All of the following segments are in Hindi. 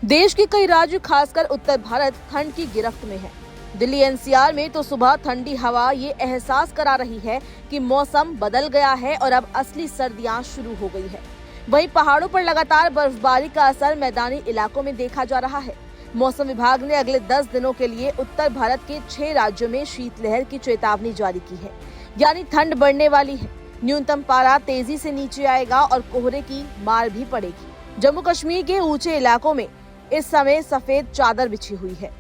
देश के कई राज्य खासकर उत्तर भारत ठंड की गिरफ्त में है। दिल्ली एनसीआर में तो सुबह ठंडी हवा ये एहसास करा रही है कि मौसम बदल गया है और अब असली सर्दियां शुरू हो गई है। वहीं पहाड़ों पर लगातार बर्फबारी का असर मैदानी इलाकों में देखा जा रहा है। मौसम विभाग ने अगले 10 दिनों के लिए उत्तर भारत के 6 राज्यों में शीतलहर की चेतावनी जारी की है, यानी ठंड बढ़ने वाली है। न्यूनतम पारा तेजी से नीचे आएगा और कोहरे की मार भी पड़ेगी। जम्मू कश्मीर के ऊंचे इलाकों में इस समय सफेद चादर बिछी हुई है।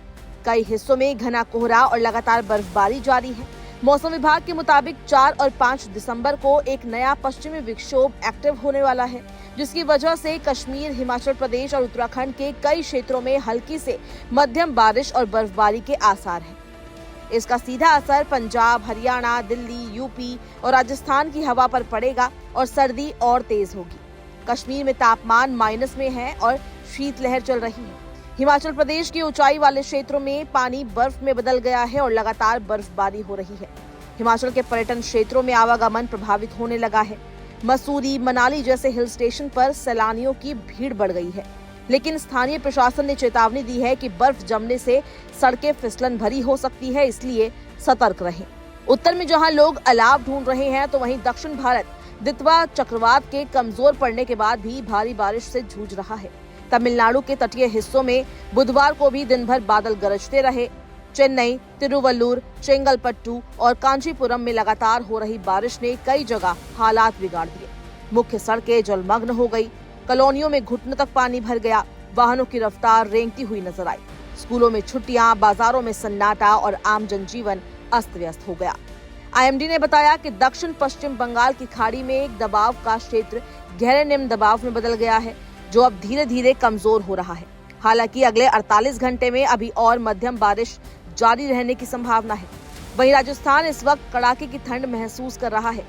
कई हिस्सों में घना कोहरा और लगातार बर्फबारी जारी है। मौसम विभाग के मुताबिक 4 और 5 दिसंबर को एक नया पश्चिमी विक्षोभ एक्टिव होने वाला है, जिसकी वजह से कश्मीर, हिमाचल प्रदेश और उत्तराखंड के कई क्षेत्रों में हल्की से मध्यम बारिश और बर्फबारी के आसार हैं। इसका सीधा असर पंजाब, हरियाणा, दिल्ली, यूपी और राजस्थान की हवा पर पड़ेगा और सर्दी और तेज होगी। कश्मीर में तापमान माइनस में है और शीतलहर चल रही है। हिमाचल प्रदेश की ऊंचाई वाले क्षेत्रों में पानी बर्फ में बदल गया है और लगातार बर्फबारी हो रही है। हिमाचल के पर्यटन क्षेत्रों में आवागमन प्रभावित होने लगा है। मसूरी, मनाली जैसे हिल स्टेशन पर सैलानियों की भीड़ बढ़ गई है, लेकिन स्थानीय प्रशासन ने चेतावनी दी है कि बर्फ जमने से सड़कें फिसलन भरी हो सकती है, इसलिए सतर्क रहें। उत्तर में जहां लोग अलाव ढूंढ रहे हैं, तो वहीं दक्षिण भारत दितवा चक्रवात के कमजोर पड़ने के बाद भी भारी बारिश से जूझ रहा है। तमिलनाडु के तटीय हिस्सों में बुधवार को भी दिन भर बादल गरजते रहे। चेन्नई, तिरुवल्लुर, चेंगलपट्टू और कांचीपुरम में लगातार हो रही बारिश ने कई जगह हालात बिगाड़ दिए। मुख्य सड़कें जलमग्न हो गई, कॉलोनियों में घुटनों तक पानी भर गया, वाहनों की रफ्तार रेंगती हुई नजर आई। स्कूलों में छुट्टियां, बाजारों में सन्नाटा और आम जनजीवन अस्त व्यस्त हो गया। आईएमडी ने बताया कि दक्षिण पश्चिम बंगाल की खाड़ी में एक दबाव का क्षेत्र गहरे निम्न दबाव में बदल गया है, जो अब धीरे धीरे कमजोर हो रहा है। हालांकि अगले 48 घंटे में अभी और मध्यम बारिश जारी रहने की संभावना है। वहीं राजस्थान इस वक्त कड़ाके की ठंड महसूस कर रहा है।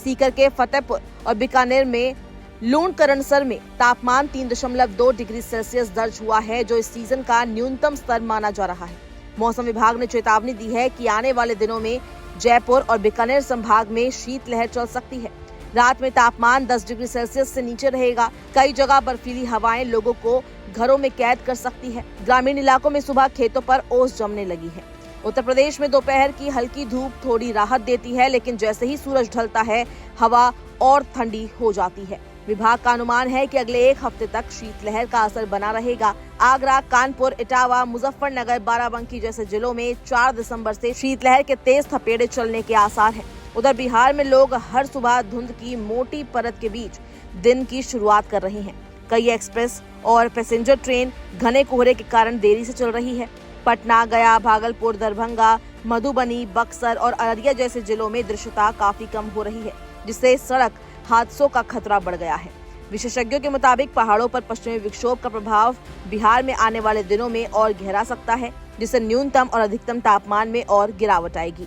सीकर के फतेहपुर और बीकानेर में लूणकरणसर में तापमान 3.2 डिग्री सेल्सियस दर्ज हुआ है, जो इस सीजन का न्यूनतम स्तर माना जा रहा है। मौसम विभाग ने चेतावनी दी है कि आने वाले दिनों में जयपुर और बीकानेर संभाग में शीतलहर चल सकती है। रात में तापमान 10 डिग्री सेल्सियस से नीचे रहेगा। कई जगह बर्फीली हवाएं लोगों को घरों में कैद कर सकती है। ग्रामीण इलाकों में सुबह खेतों पर ओस जमने लगी है। उत्तर प्रदेश में दोपहर की हल्की धूप थोड़ी राहत देती है, लेकिन जैसे ही सूरज ढलता है, हवा और ठंडी हो जाती है। विभाग का अनुमान है कि अगले 1 हफ्ते तक शीतलहर का असर बना रहेगा। आगरा, कानपुर, इटावा, मुजफ्फरनगर, बाराबंकी जैसे जिलों में 4 दिसंबर से शीतलहर के तेज थपेड़े चलने के आसार हैं। उधर बिहार में लोग हर सुबह धुंध की मोटी परत के बीच दिन की शुरुआत कर रहे हैं। कई एक्सप्रेस और पैसेंजर ट्रेन घने कोहरे के कारण देरी से चल रही है। पटना, गया, भागलपुर, दरभंगा, मधुबनी, बक्सर और अररिया जैसे जिलों में दृश्यता काफी कम हो रही है, जिससे सड़क हादसों का खतरा बढ़ गया है। विशेषज्ञों के मुताबिक पहाड़ों पर पश्चिमी विक्षोभ का प्रभाव बिहार में आने वाले दिनों में और गहरा सकता है, जिससे न्यूनतम और अधिकतम तापमान में और गिरावट आएगी।